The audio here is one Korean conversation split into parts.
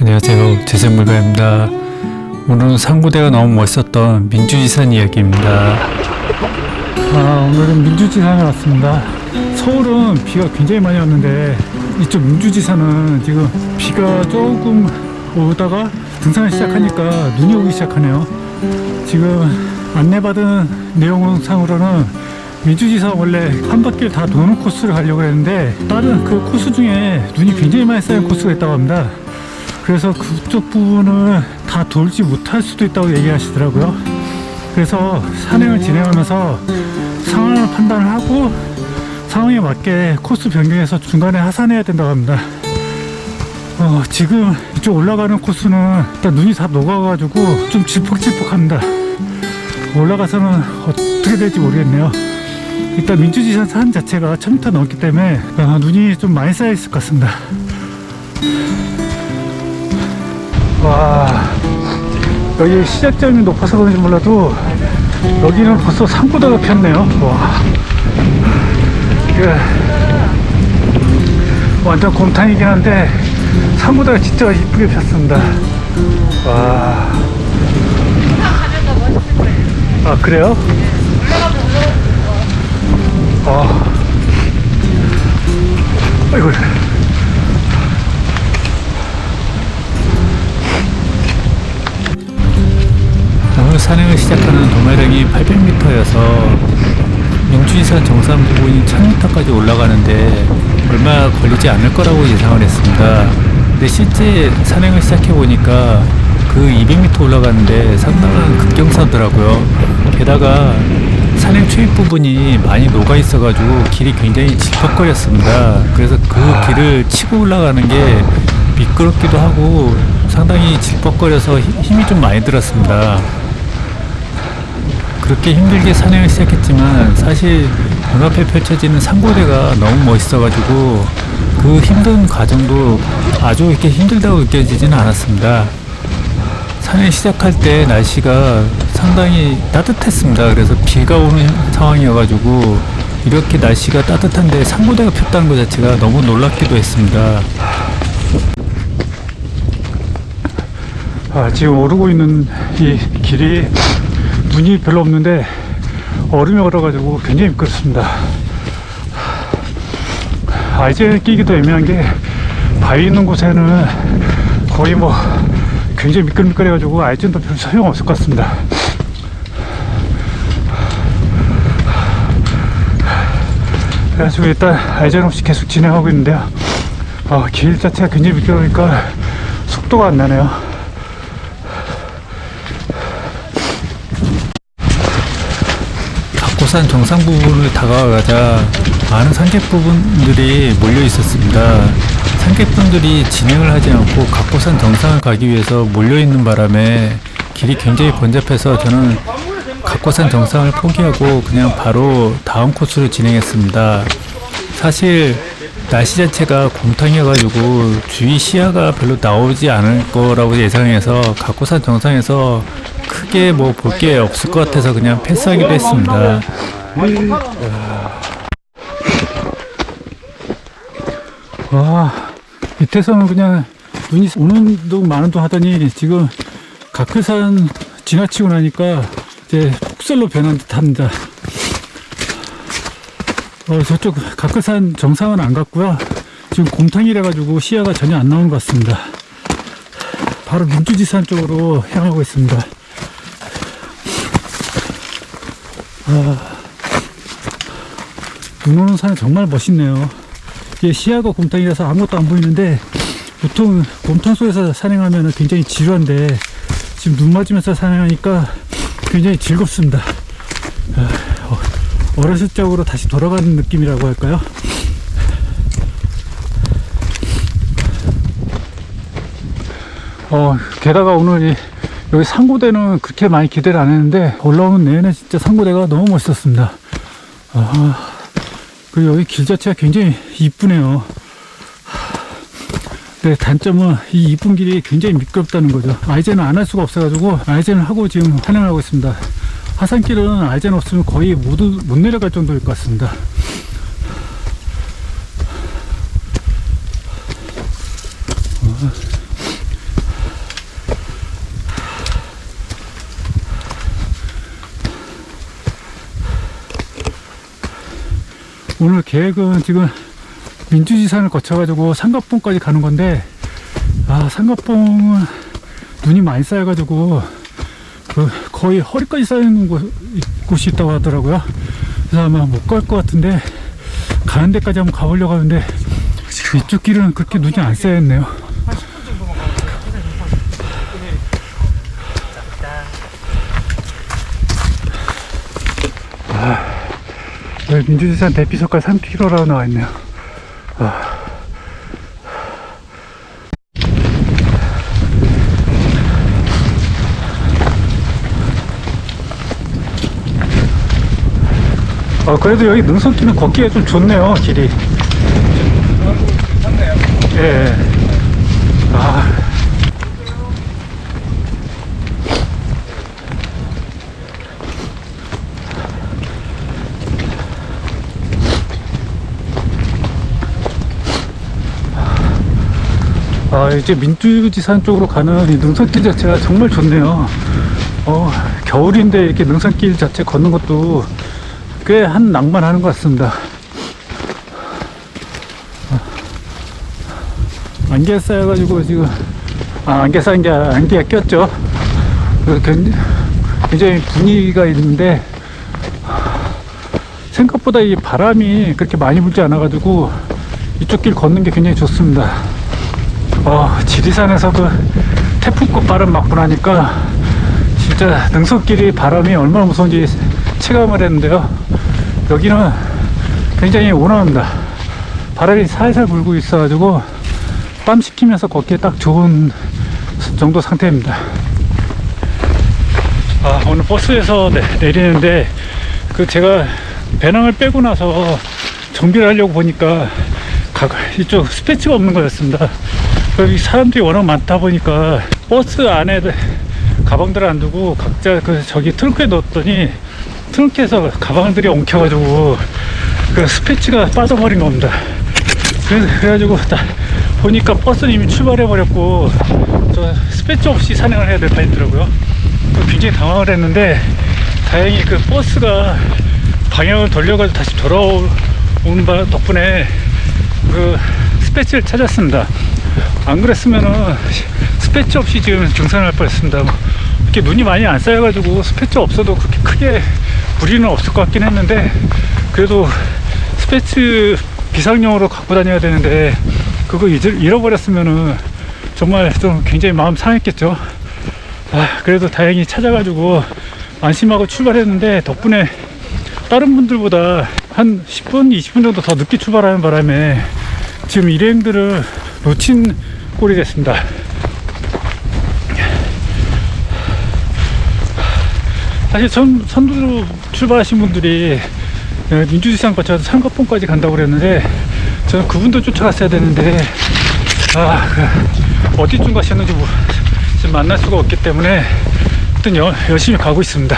안녕하세요, 재생물가입니다. 오늘은 상고대가 너무 멋있었던 민주지산 이야기입니다. 오늘은 민주지산에 왔습니다. 서울은 비가 굉장히 많이 왔는데 이쪽 민주지산은 지금 비가 조금 오다가 등산을 시작하니까 눈이 오기 시작하네요. 지금 안내받은 내용상으로는 민주지산 원래 한 바퀴를 다 도는 코스를 가려고 했는데 다른 그 코스 중에 눈이 굉장히 많이 쌓인 코스가 있다고 합니다. 그래서 그쪽 부분을 다 돌지 못할 수도 있다고 얘기하시더라고요. 그래서 산행을 진행하면서 상황을 판단을 하고 상황에 맞게 코스 변경해서 중간에 하산해야 된다고 합니다. 지금 이쪽 올라가는 코스는 일단 눈이 다 녹아가지고 좀 질퍽질퍽합니다. 올라가서는 어떻게 될지 모르겠네요. 일단 민주지산 산 자체가 1000m 넘기 때문에 눈이 좀 많이 쌓여 있을 것 같습니다. 와, 여기 시작점이 높아서 그런지 몰라도 여기는 벌써 상고대가 폈네요. 와, 이게 완전 곰탕이긴 한데 상고대가 진짜 이쁘게 폈습니다. 와, 아 그래요? 아이고. 오늘 산행을 시작하는 도매력이 800m여서 민주지산 정상 부분이 1000m까지 올라가는데 얼마 걸리지 않을 거라고 예상을 했습니다. 근데 실제 산행을 시작해 보니까 그 200m 올라가는데 상당한 급경사더라고요. 게다가 산행 초입 부분이 많이 녹아 있어가지고 길이 굉장히 질퍽거렸습니다. 그래서 그 길을 치고 올라가는 게 미끄럽기도 하고 상당히 질퍽거려서 힘이 좀 많이 들었습니다. 그렇게 힘들게 산행을 시작했지만 사실 눈앞에 펼쳐지는 상고대가 너무 멋있어가지고 그 힘든 과정도 아주 이렇게 힘들다고 느껴지지는 않았습니다. 산행 시작할 때 날씨가 상당히 따뜻했습니다. 그래서 비가 오는 상황이어가지고 이렇게 날씨가 따뜻한데 상고대가 폈다는 것 자체가 너무 놀랍기도 했습니다. 지금 오르고 있는 이 길이 눈이 별로 없는데 얼음이 얼어가지고 굉장히 미끄럽습니다. 이제 끼기도 애매한 게 바위 있는 곳에는 거의 뭐 굉장히 미끌미끌해가지고 아이젠도 별 소용없을 것 같습니다. 그래가지고 일단 아이젠 없이 계속 진행하고 있는데요. 길 자체가 굉장히 미끄러우니까 속도가 안 나네요. 각고산 정상 부분을 다가가자 많은 산객분들이 몰려 있었습니다. 산객분들이 진행을 하지 않고 각고산 정상을 가기 위해서 몰려 있는 바람에 길이 굉장히 번잡해서 저는 각고산 정상을 포기하고 그냥 바로 다음 코스로 진행했습니다. 사실 날씨 자체가 곰탕이어가지고 주위 시야가 별로 나오지 않을 거라고 예상해서 각고산 정상에서 크게 뭐 볼 게 없을 것 같아서 그냥 패스하기도 했습니다. 와, 밑에서는 그냥 눈이 오는 둥 마는 둥 하더니 지금 각크산 지나치고 나니까 이제 폭설로 변한 듯 합니다. 저쪽 각크산 정상은 안 갔고요. 지금 곰탕이라 가지고 시야가 전혀 안 나오는 것 같습니다. 바로 민주지산 쪽으로 향하고 있습니다. 눈 오는 산은 정말 멋있네요. 이게 시야가 곰탕이라서 아무것도 안 보이는데 보통 곰탕 속에서 산행하면 굉장히 지루한데 지금 눈 맞으면서 산행하니까 굉장히 즐겁습니다. 어렸을 적으로 다시 돌아가는 느낌이라고 할까요? 게다가 오늘 여기 상고대는 그렇게 많이 기대를 안 했는데 올라오는 내내 진짜 상고대가 너무 멋있었습니다. 그리고 여기 길 자체가 굉장히 이쁘네요. 네, 단점은 이 이쁜 길이 굉장히 미끄럽다는 거죠. 아이젠은 안 할 수가 없어가지고 아이젠을 하고 지금 산행하고 있습니다. 하산길은 아이젠 없으면 거의 못 내려갈 정도일 것 같습니다. 오늘 계획은 지금 민주지산을 거쳐가지고 삼각봉까지 가는 건데, 아, 삼각봉은 눈이 많이 쌓여가지고 그 거의 허리까지 쌓이는 곳이 있다고 하더라고요. 그래서 아마 못 갈 것 같은데 가는 데까지 한번 가보려고 하는데 이쪽 길은 그렇게 눈이 안 쌓여있네요. 여기 민주지산 대피소까지 3km라고 나와있네요. 그래도 여기 능선길은 걷기가 좀 좋네요, 길이. 예. 이제 민주지산 쪽으로 가는 이 능선길 자체가 정말 좋네요. 겨울인데 이렇게 능선길 자체 걷는 것도 꽤 한 낭만하는 것 같습니다. 안개 쌓여가지고 지금 안개 쌓인 게 안개가 꼈죠. 굉장히 분위기가 있는데 생각보다 이 바람이 그렇게 많이 불지 않아가지고 이쪽 길 걷는 게 굉장히 좋습니다. 지리산에서 그 태풍꽃 바람 맞고 나니까 진짜 능선길이 바람이 얼마나 무서운지 체감을 했는데요. 여기는 굉장히 온화합니다. 바람이 살살 불고 있어가지고 땀 식히면서 걷기에 딱 좋은 정도 상태입니다. 오늘 버스에서 내리는데 제가 배낭을 빼고 나서 정비를 하려고 보니까 이쪽 스페치가 없는 거였습니다. 여기 사람들이 워낙 많다 보니까 버스 안에 가방들을 안 두고 각자 저기 트렁크에 넣었더니 트렁크에서 가방들이 엉켜가지고 스페치가 빠져버린 겁니다. 그래가지고 보니까 버스는 이미 출발해버렸고 저 스페치 없이 산행을 해야 될 판이더라고요. 굉장히 당황을 했는데 다행히 버스가 방향을 돌려가지고 다시 돌아오는 덕분에 스페치를 찾았습니다. 안 그랬으면은 스페치 없이 지금 등산을 할 뻔했습니다. 이렇게 눈이 많이 안 쌓여가지고 스페치 없어도 그렇게 크게 무리는 없을 것 같긴 했는데 그래도 스페치 비상용으로 갖고 다녀야 되는데 그거 잃어버렸으면은 정말 좀 굉장히 마음 상했겠죠. 그래도 다행히 찾아가지고 안심하고 출발했는데 덕분에 다른 분들보다 한 10분, 20분 정도 더 늦게 출발하는 바람에 지금 일행들을 놓친 꼴이 됐습니다. 사실 선두로 출발하신 분들이 민주지산 거쳐서 삼각봉까지 간다고 그랬는데 저는 그분도 쫓아갔어야 되는데 어디쯤 가셨는지 지금 만날 수가 없기 때문에 하여튼 열심히 가고 있습니다.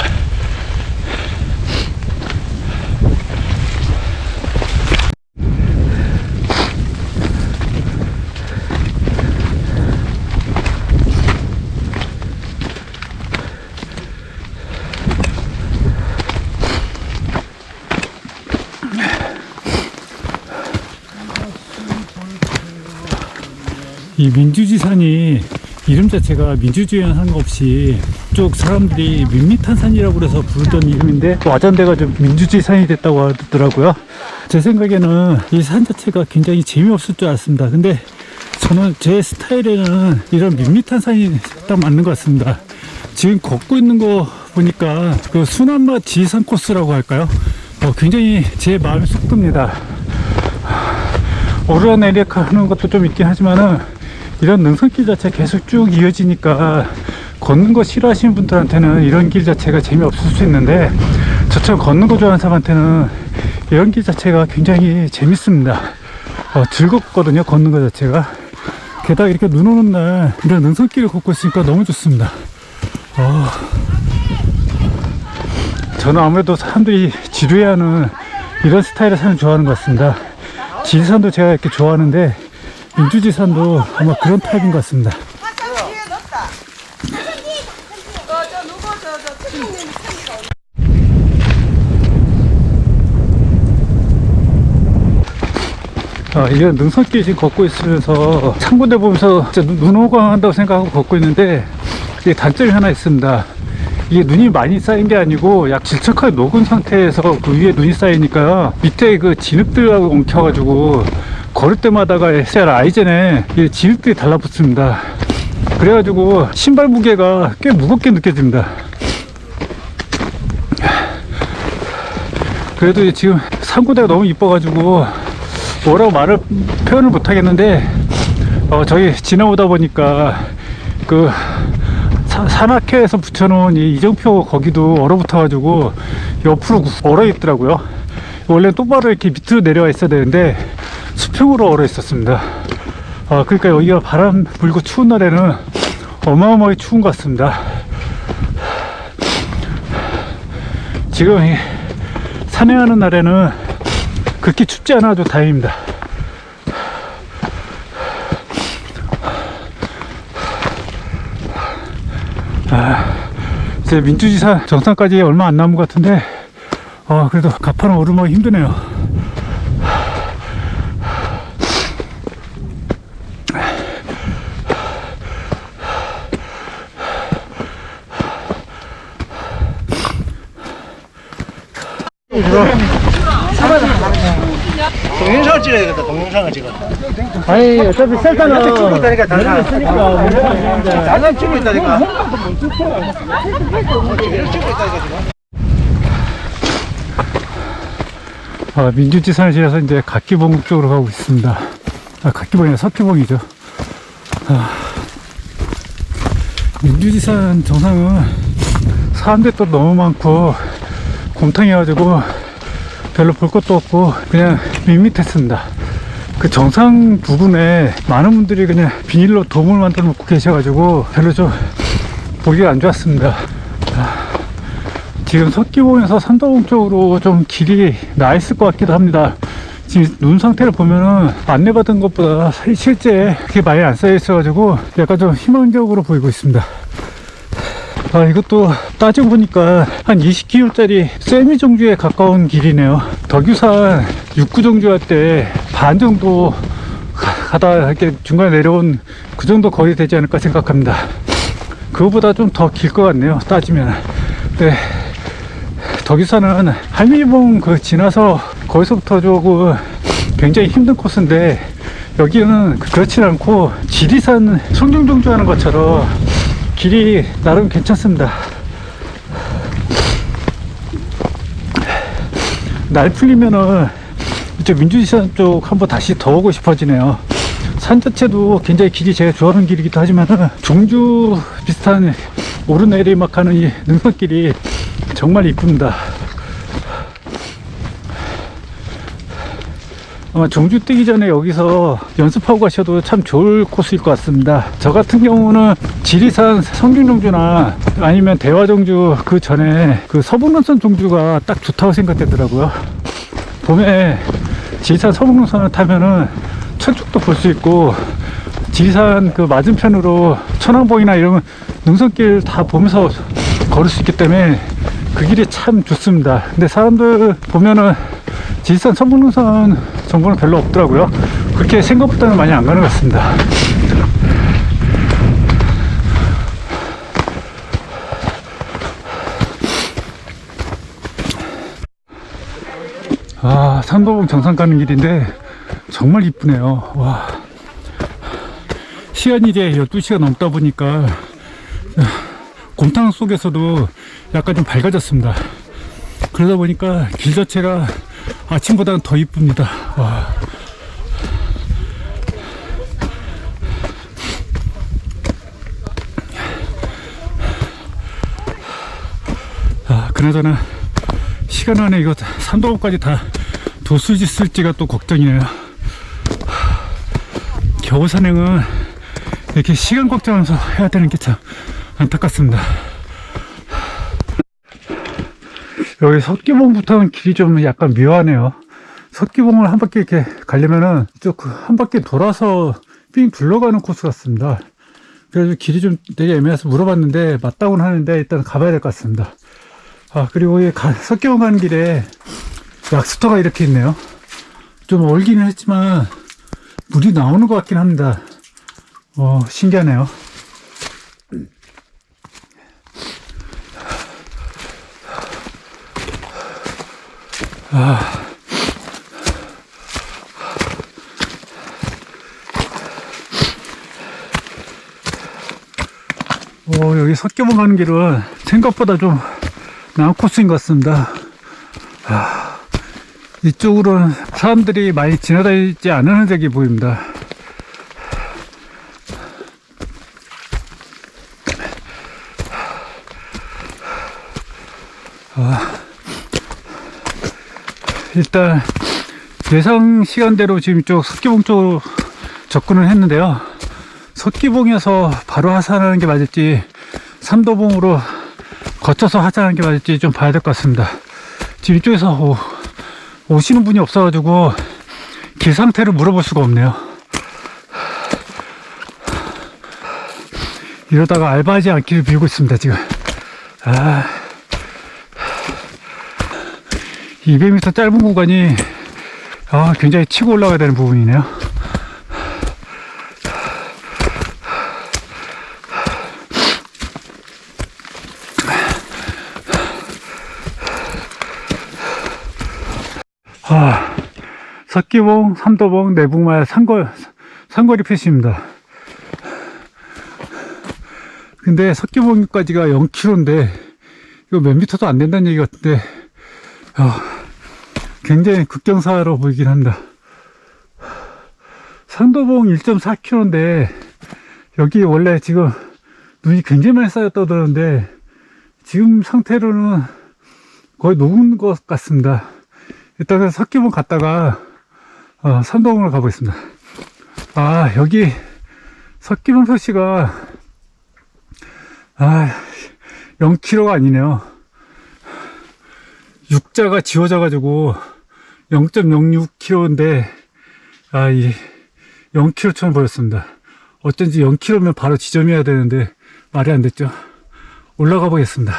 이 민주지산이 이름 자체가 민주주의랑 상관없이 쪽 사람들이 밋밋한 산이라고 그래서 부르던 이름인데 와전돼가지고 민주지산이 됐다고 하더라고요. 제 생각에는 이 산 자체가 굉장히 재미없을 줄 알았습니다. 근데 저는 제 스타일에는 이런 밋밋한 산이 딱 맞는 것 같습니다. 지금 걷고 있는 거 보니까 순환마 지산 코스라고 할까요? 굉장히 제 마음에 쏙 듭니다. 오르락내리락 하는 것도 좀 있긴 하지만은 이런 능선길 자체 계속 쭉 이어지니까 걷는 거 싫어하시는 분들한테는 이런 길 자체가 재미없을 수 있는데 저처럼 걷는 거 좋아하는 사람한테는 이런 길 자체가 굉장히 재밌습니다. 즐겁거든요, 걷는 거 자체가. 게다가 이렇게 눈 오는 날 이런 능선길을 걷고 있으니까 너무 좋습니다. 저는 아무래도 사람들이 지루해하는 이런 스타일의 산을 좋아하는 것 같습니다. 지리산도 제가 이렇게 좋아하는데 민주지산도 아마 그런 타입인 것 같습니다. 이런 능선길 지금 걷고 있으면서 창군대 보면서 진짜 눈호강한다고 생각하고 걷고 있는데, 이게 단점이 하나 있습니다. 이게 눈이 많이 쌓인 게 아니고 약 질척하게 녹은 상태에서 그 위에 눈이 쌓이니까 밑에 그 진흙들하고 엉켜가지고 걸을 때마다가 SR 아이젠에 이 진흙들이 달라붙습니다. 그래가지고 신발 무게가 꽤 무겁게 느껴집니다. 그래도 지금 산고대가 너무 이뻐가지고 뭐라고 표현을 못 하겠는데, 저기 지나오다 보니까 그 산악회에서 붙여놓은 이 이정표 거기도 얼어붙어가지고 옆으로 얼어 있더라고요. 원래 똑바로 이렇게 밑으로 내려와 있어야 되는데 수평으로 얼어 있었습니다. 그러니까 여기가 바람 불고 추운 날에는 어마어마하게 추운 것 같습니다. 지금 산행하는 날에는 그렇게 춥지 않아도 다행입니다. 이제 민주지산 정상까지 얼마 안 남은 것 같은데, 그래도 가파른 오르막이 힘드네요. 동영상을 찍어야겠다. 동영상을 찍어. 아니, 어차피 셀카는 찍고 있다니까 내려가 있으니까 문제가 안 되는데. 나는 찍고 있다니까. 찍고 있다니까 지금. 민주지산을 지나서 이제 각기봉 쪽으로 가고 있습니다. 각기봉이 아니라 석기봉이죠. 민주지산 정상은 사람들이 또 너무 많고 곰탕해가지고 별로 볼 것도 없고 그냥 밋밋했습니다. 그 정상 부분에 많은 분들이 그냥 비닐로 돔을 만들어 놓고 계셔가지고 별로 좀 보기가 안 좋았습니다. 지금 석기봉에서 산도봉 쪽으로 좀 길이 나 있을 것 같기도 합니다. 지금 눈 상태를 보면은 안내받은 것보다 실제 그렇게 많이 안 쌓여 있어가지고 약간 좀 희망적으로 보이고 있습니다. 이것도 따지고 보니까 한 20km짜리 세미정주에 가까운 길이네요. 덕유산 6구정주 할 때 반 정도 가다 이렇게 중간에 내려온 그 정도 거리 되지 않을까 생각합니다. 그거보다 좀 더 길 것 같네요, 따지면. 네. 덕유산은 할미봉 지나서 거기서부터 조금 굉장히 힘든 코스인데, 여기는 그렇진 않고 지리산 송정정주 하는 것처럼 길이 나름 괜찮습니다. 날 풀리면은 이쪽 민주지산 쪽 한번 다시 더 오고 싶어지네요. 산 자체도 굉장히 길이 제가 좋아하는 길이기도 하지만은 종주 비슷한 오르내리막 하는 이 능선길이 정말 이쁩니다. 아마 종주 뛰기 전에 여기서 연습하고 가셔도 참 좋을 코스일 것 같습니다. 저 같은 경우는 지리산 성균종주나 아니면 대화종주 그 전에 그 서북능선 종주가 딱 좋다고 생각되더라고요. 봄에 지리산 서북능선을 타면은 천축도 볼 수 있고, 지리산 그 맞은편으로 천왕봉이나 이런 능선길 다 보면서 걸을 수 있기 때문에 그 길이 참 좋습니다. 근데 사람들 보면은 지리산 서북능선 정보는 별로 없더라고요. 그렇게 생각보다는 많이 안 가는 것 같습니다. 산도봉 정상 가는 길인데 정말 이쁘네요. 와. 시간이 이제 12시가 넘다 보니까 곰탕 속에서도 약간 좀 밝아졌습니다. 그러다 보니까 길 자체가 아침보다는 더 이쁩니다. 와. 그나저나 시간 안에 이거 산도봉까지 다 도수 있을지가 또 걱정이네요. 겨울 산행은 이렇게 시간 걱정하면서 해야 되는 게 참 안타깝습니다. 여기 석기봉부터는 길이 좀 약간 묘하네요. 석기봉을 한 바퀴 이렇게 가려면은 한 바퀴 돌아서 삥 둘러가는 코스 같습니다. 그래서 길이 좀 되게 애매해서 물어봤는데 맞다고는 하는데 일단 가봐야 될 것 같습니다. 그리고 이 석기봉 가는 길에 약수터가 이렇게 있네요. 좀 멀기는 했지만 물이 나오는 것 같긴 합니다. 신기하네요. 여기 석계봉 가는 길은 생각보다 좀 나은 코스인 것 같습니다. 이쪽으로는 사람들이 많이 지나다니지 않는 데기 보입니다. 일단 예상 시간대로 지금 이쪽 석계봉 쪽으로 접근을 했는데요. 석계봉에서 바로 하산하는 게 맞을지 삼도봉으로 거쳐서 하산하는 게 맞을지 좀 봐야 될 것 같습니다. 지금 이쪽에서 오시는 분이 없어가지고 길 상태를 물어볼 수가 없네요. 이러다가 알바하지 않기를 빌고 있습니다 지금. 200m 짧은 구간이 굉장히 치고 올라가야 되는 부분이네요. 석계봉, 삼도봉, 내북마을 상거리 표시입니다. 근데 석계봉까지가 0km인데 이거 몇 미터도 안 된다는 얘기 같은데 굉장히 급경사로 보이긴 합니다. 상도봉 1.4km인데 여기 원래 지금 눈이 굉장히 많이 쌓였다던데 지금 상태로는 거의 녹은 것 같습니다. 일단은 석계봉 갔다가 삼도봉으로 가보겠습니다. 여기 석계봉 표시가 0km가 아니네요. 6자가 지워져 가지고 0.06km인데 이 0km처럼 보였습니다. 어쩐지 0km면 바로 지점이어야 되는데 말이 안 됐죠. 올라가 보겠습니다.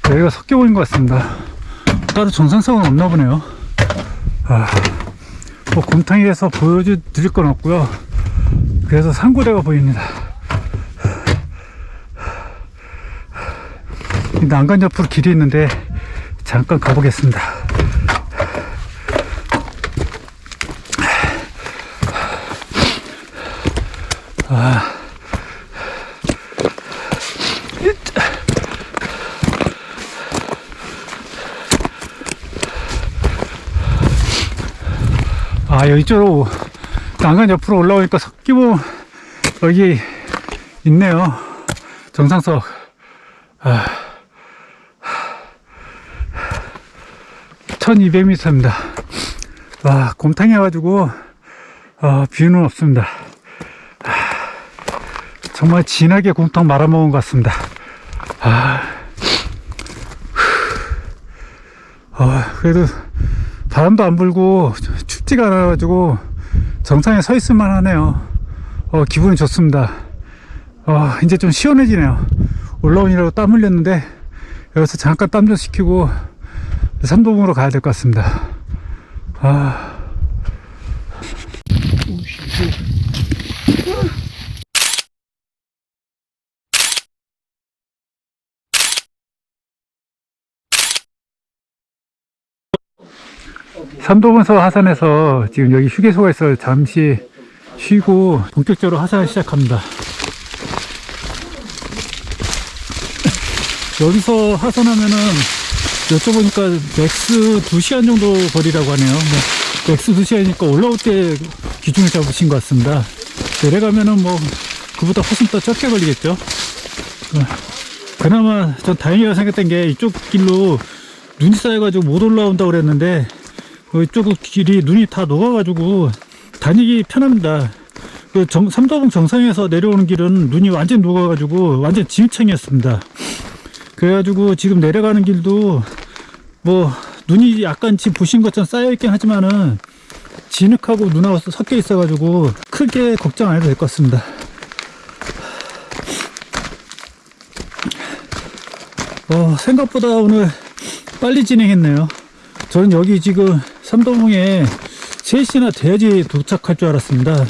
여기가 석계봉인 것 같습니다. 따로 정상성은 없나 보네요. 곰탕이에서 보여드릴 건 없고요. 그래서 산고대가 보입니다. 난간 옆으로 길이 있는데 잠깐 가보겠습니다. 이쪽으로 난간 옆으로 올라오니까 석계봉 여기 있네요. 정상석. 1200m입니다. 곰탕이 와가지고 뷰는 없습니다. 정말 진하게 곰탕 말아먹은 것 같습니다. 그래도 바람도 안 불고 춥지가 않아가지고 정상에 서 있을만 하네요. 기분이 좋습니다. 이제 좀 시원해지네요. 올라오느라고 땀 흘렸는데 여기서 잠깐 땀 좀 식히고 삼도봉으로 가야 될 것 같습니다. 삼도봉에서 하산해서 지금 여기 휴게소가 있어요. 잠시 쉬고 본격적으로 하산을 시작합니다. 여기서 하산하면은 여쭤보니까 맥스 2시간 정도 거리라고 하네요. 맥스 2시간이니까 올라올 때 기준을 잡으신 것 같습니다. 내려가면은 그보다 훨씬 더 적게 걸리겠죠. 그나마 전 다행이라고 생각했던 게 이쪽 길로 눈이 쌓여가지고 못 올라온다고 그랬는데 이쪽 길이 눈이 다 녹아가지고 다니기 편합니다. 삼도봉 정상에서 내려오는 길은 눈이 완전 녹아가지고 완전 지휘청이었습니다. 그래가지고 지금 내려가는 길도 눈이 약간 지금 보신 것처럼 쌓여있긴 하지만은 진흙하고 눈하고 섞여 있어가지고 크게 걱정 안 해도 될 것 같습니다. 생각보다 오늘 빨리 진행했네요. 저는 여기 지금 삼도봉에 3시나 돼야지 도착할 줄 알았습니다.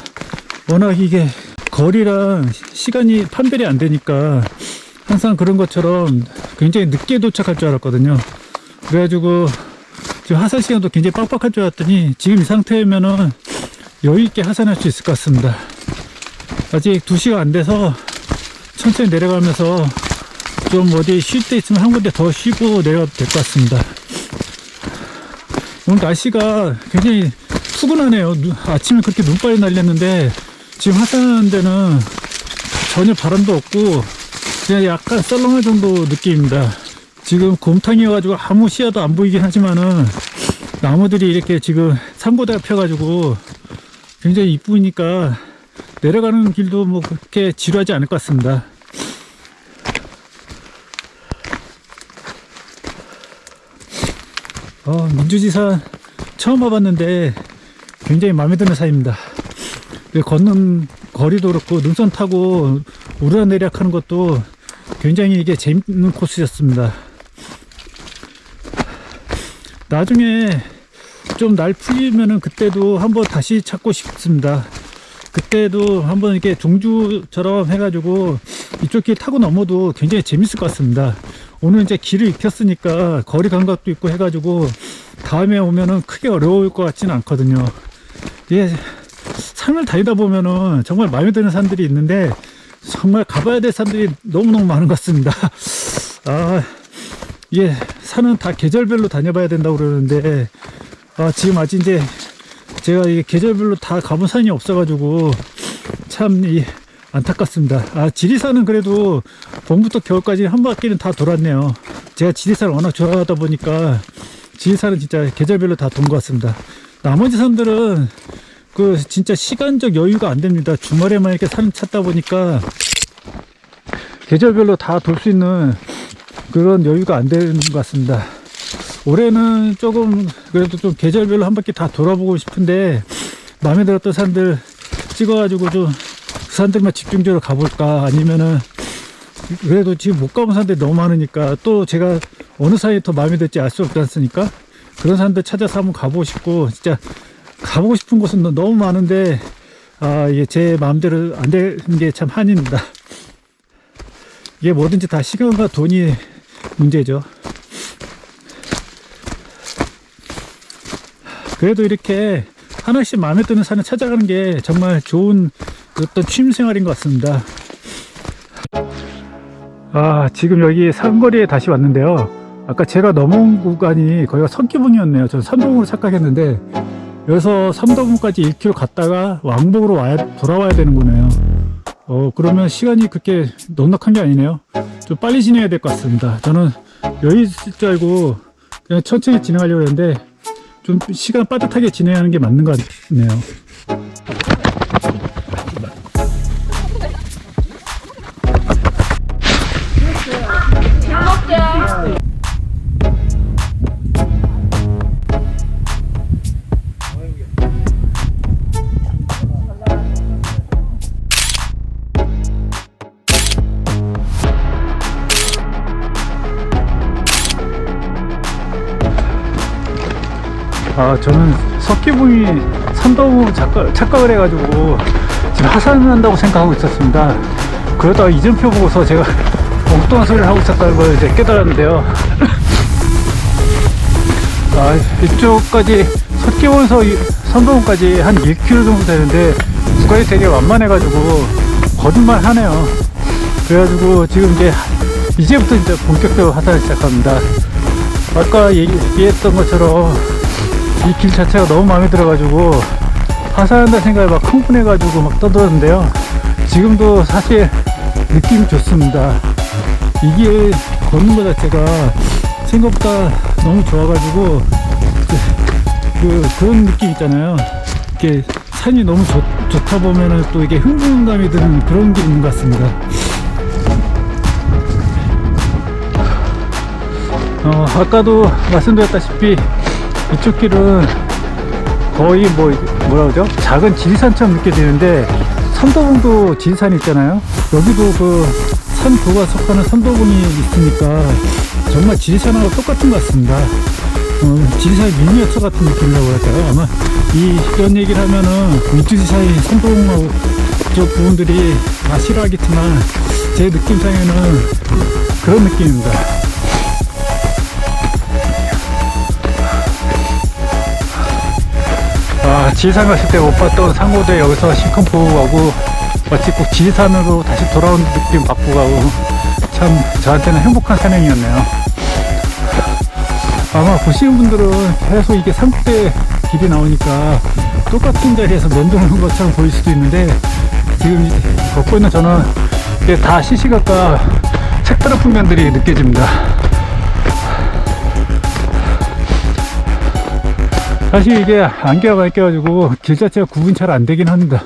워낙 이게 거리랑 시간이 판별이 안 되니까 항상 그런 것처럼 굉장히 늦게 도착할 줄 알았거든요. 그래가지고 지금 하산 시간도 굉장히 빡빡할 줄 알았더니 지금 이 상태면은 여유있게 하산할 수 있을 것 같습니다. 아직 2시가 안 돼서 천천히 내려가면서 좀 어디 쉴 데 있으면 한 군데 더 쉬고 내려가도 될 것 같습니다. 오늘 날씨가 굉장히 푸근하네요. 아침에 그렇게 눈발이 날렸는데 지금 하산하는 데는 전혀 바람도 없고 그냥 약간 썰렁한 정도 느낌입니다. 지금 곰탕이어가지고 아무 시야도 안 보이긴 하지만은 나무들이 이렇게 지금 산보다가 펴가지고 굉장히 이쁘니까 내려가는 길도 뭐 그렇게 지루하지 않을 것 같습니다. 민주지산 처음 와봤는데 굉장히 마음에 드는 산입니다. 걷는 거리도 그렇고 능선 타고 오르락내리락 하는 것도 굉장히 이게 재밌는 코스였습니다. 나중에 좀 날 풀리면은 그때도 한번 다시 찾고 싶습니다. 그때도 한번 이렇게 종주처럼 해가지고 이쪽 길 타고 넘어도 굉장히 재밌을 것 같습니다. 오늘 이제 길을 익혔으니까 거리 감각도 있고 해가지고 다음에 오면은 크게 어려울 것 같지는 않거든요. 이게 산을 다니다 보면은 정말 마음에 드는 산들이 있는데 정말 가봐야 될 산들이 너무너무 많은 것 같습니다. 이게 산은 다 계절별로 다녀봐야 된다고 그러는데 지금 아직 이제 제가 이 계절별로 다 가본 산이 없어가지고 참 안타깝습니다. 지리산은 그래도 봄부터 겨울까지 한 바퀴는 다 돌았네요. 제가 지리산을 워낙 좋아하다 보니까 지리산은 진짜 계절별로 다 돈 것 같습니다. 나머지 산들은 그 진짜 시간적 여유가 안 됩니다. 주말에만 이렇게 산 찾다 보니까 계절별로 다 돌 수 있는 그런 여유가 안 되는 것 같습니다. 올해는 조금 그래도 좀 계절별로 한 바퀴 다 돌아보고 싶은데 마음에 들었던 산들 찍어가지고 좀 그 산들만 집중적으로 가볼까, 아니면은 그래도 지금 못 가본 산들이 너무 많으니까 또 제가 어느 산이 더 마음에 들지 알 수 없지 않습니까? 그런 산들 찾아서 한번 가보고 싶고, 진짜 가보고 싶은 곳은 너무 많은데 이게 제 마음대로 안 되는 게 참 한입니다. 이게 뭐든지 다 시간과 돈이 문제죠. 그래도 이렇게 하나씩 마음에 드는 산을 찾아가는 게 정말 좋은 어떤 취미생활인 것 같습니다. 지금 여기 산거리에 다시 왔는데요. 아까 제가 넘어온 구간이 거기가 선기봉이었네요. 저는 삼도봉으로 착각했는데 여기서 삼도봉까지 1km 갔다가 왕복으로 돌아와야 되는 거네요. 그러면 시간이 그렇게 넉넉한 게 아니네요. 좀 빨리 진행해야 될 것 같습니다. 저는 여유 있을 줄 알고 그냥 천천히 진행하려고 했는데 좀 시간 빠듯하게 진행하는 게 맞는 것 같네요. 저는 석기봉이 삼도봉 착각을 해가지고 지금 하산한다고 생각하고 있었습니다. 그러다가 이전표 보고서 제가 엉뚱한 소리를 하고 있었다는 걸 이제 깨달았는데요. 이쪽까지 석기봉에서 삼도봉까지 한 1km 정도 되는데 구간이 되게 완만해가지고 거듭말 하네요. 그래가지고 지금 이제부터 이제 본격적으로 하산을 시작합니다. 아까 얘기했던 것처럼 이 길 자체가 너무 마음에 들어가지고 하산한다 생각에 막 흥분해가지고 막 떠들었는데요. 지금도 사실 느낌이 좋습니다. 이 길 걷는 것 자체가 생각보다 너무 좋아가지고 그런 느낌 있잖아요. 이렇게 산이 너무 좋다 보면은 또 이게 흥분감이 드는 그런 게 있는 것 같습니다. 아까도 말씀드렸다시피 이쪽 길은 거의 뭐라 그러죠? 작은 지리산처럼 느껴지는데 삼도봉도 지리산이 있잖아요. 여기도 그 산 도가 속하는 삼도봉이 있으니까 정말 지리산하고 똑같은 것 같습니다. 지리산의 미니어처 같은 느낌이라고 할까요? 아마 이런 얘기를 하면은 민주지사의 선동하고 쪽 부분들이 다 싫어하겠지만 제 느낌상에는 그런 느낌입니다. 지리산 갔을 때 못 봤던 상고대 여기서 실컷 보고 가고 마치 꼭 지리산으로 다시 돌아온 느낌 받고 가고 참 저한테는 행복한 산행이었네요. 아마 보시는 분들은 계속 이게 산고대 길이 나오니까 똑같은 자리에서 맴도는 것처럼 보일 수도 있는데 지금 걷고 있는 저는 이게 다 시시각각 색다른 풍경들이 느껴집니다. 사실 이게 안개가 맑게 가지고 길 자체가 구분이 잘 안 되긴 합니다.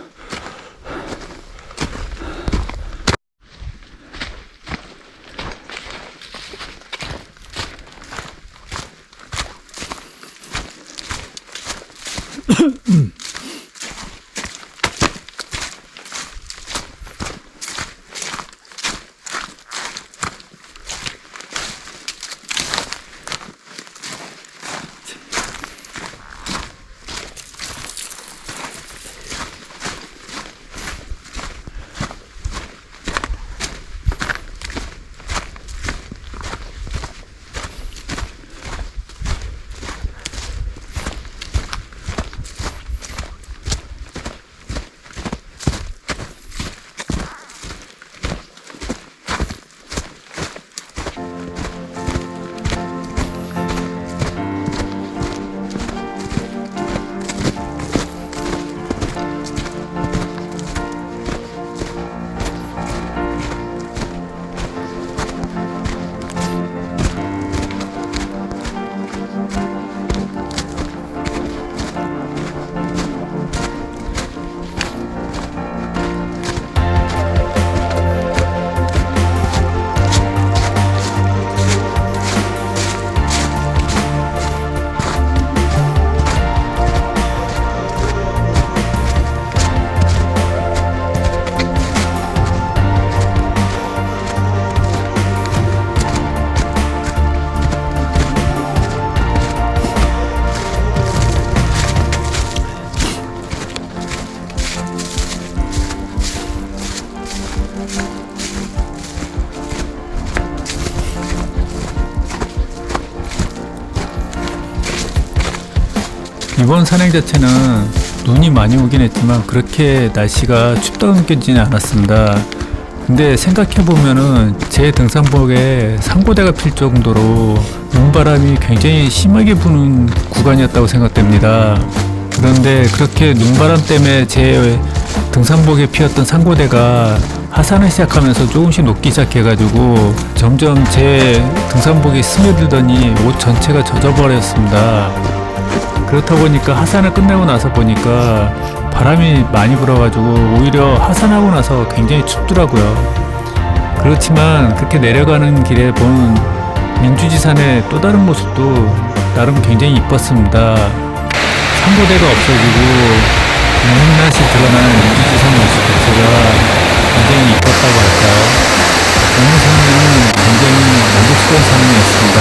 이번 산행 자체는 눈이 많이 오긴 했지만 그렇게 날씨가 춥다고 느껴지진 않았습니다. 근데 생각해보면은 제 등산복에 상고대가 필 정도로 눈바람이 굉장히 심하게 부는 구간이었다고 생각됩니다. 그런데 그렇게 눈바람 때문에 제 등산복에 피었던 상고대가 하산을 시작하면서 조금씩 녹기 시작해가지고 점점 제 등산복이 스며들더니 옷 전체가 젖어버렸습니다. 그렇다 보니까 하산을 끝내고 나서 보니까 바람이 많이 불어가지고 오히려 하산하고 나서 굉장히 춥더라고요. 그렇지만 그렇게 내려가는 길에 본 민주지산의 또 다른 모습도 나름 굉장히 이뻤습니다. 상고대가 없어지고 낱낱이 드러나는 민주지산 모습 자체가 굉장히 이뻤다고 할까요? 오늘 산행은 굉장히 만족스러운 산행이었습니다.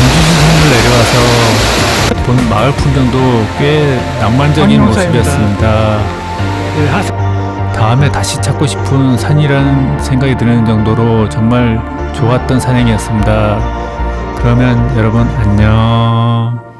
민주지산을 내려와서 본 마을 풍경도 꽤 낭만적인 모습이었습니다. 다음에 다시 찾고 싶은 산이라는 생각이 드는 정도로 정말 좋았던 산행이었습니다. 그러면 여러분 안녕.